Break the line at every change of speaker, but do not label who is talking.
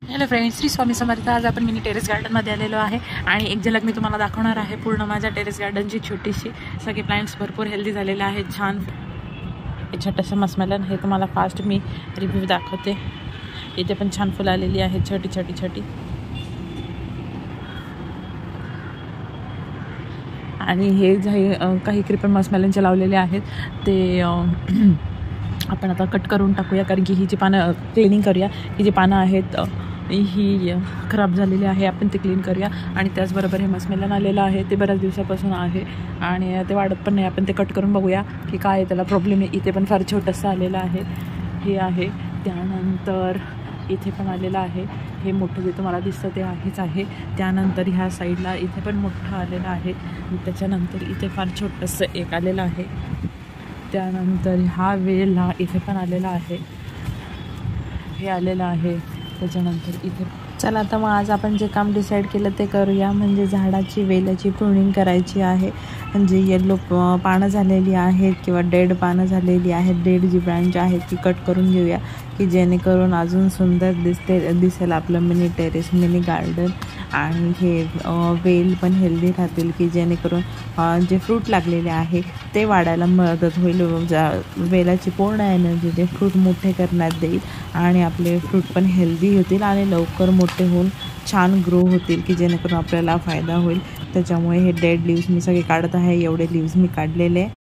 Hello friends, Shri Swami Samarth. आज आपण mini terrace गार्डनमध्ये आलेलो आहे आणि एक झलक मी तुम्हाला दाखवणार आहे पूर्ण माझ्या टेरेस गार्डनची छोटीशी. सगळे प्लांट्स भरपूर हेल्दी झालेले आहेत. छान छोटंसं मस्मेलन हे तुम्हाला फास्ट मी रिव्ह्यू दाखवते. इथे पण छान फुलं आलेली आहेत, छोटी छोटी छोटी. आणि हे काही क्रिपर मस्मेलनचे लावलेले आहेत ते आपण आता कट करून टाकूया, कारण की ही जी पानं क्लिनिंग करूया. ही जी पानं आहेत ही खराब झालेली आहे, आपण ते क्लीन करूया. आणि त्याचबरोबर हे मस्मेलन आलेलं आहे ते बऱ्याच दिवसापासून आहे आणि ते वाढत पण नाही. आपण ते कट करून बघूया की काय त्याला प्रॉब्लेम आहे. इथे पण फार छोटंसं आलेलं आहे, हे आहे. त्यानंतर इथे पण आलेलं आहे, हे मोठं जे तुम्हाला दिसतं ते आहेच आहे. त्यानंतर ह्या साईडला इथे पण मोठं आलेलं आहे. त्याच्यानंतर इथे फार छोटंसं एक आलेलं आहे. त्यानंतर हा वेलला इथे पण आलेला आहे, हे आलेलं आहे. त्याच्यानंतर इथे चला आता मग आज आपण जे काम डिसाईड केलं ते करूया. म्हणजे झाडाची वेलाची प्रूनिंग करायची आहे. म्हणजे येलो पानं झालेली आहेत किंवा डेड पानं झालेली आहेत, डेड जी ब्रांच आहेत ती कट करून घेऊया, की जेणेकरून अजून सुंदर दिसेल आपलं मिनी टेरेस, मिनी गार्डन. आणि हे वेल पण हेल्दी राहतील, की जेणेकरून जे फ्रूट लागलेले आहे ते वाढायला मदत होईल. वेलाची पूर्ण एनर्जी ते फ्रूट मोठे करण्यात देईल आणि आपले फ्रूट पण हेल्दी होतील आणि लवकर मोठे होऊन छान ग्रो होतील, की जेणेकरून आपल्याला फायदा होईल. त्याच्यामुळे हे डेड लिव्स मी सगळे काढत आहे. एवढे लिव्स मी काढलेले.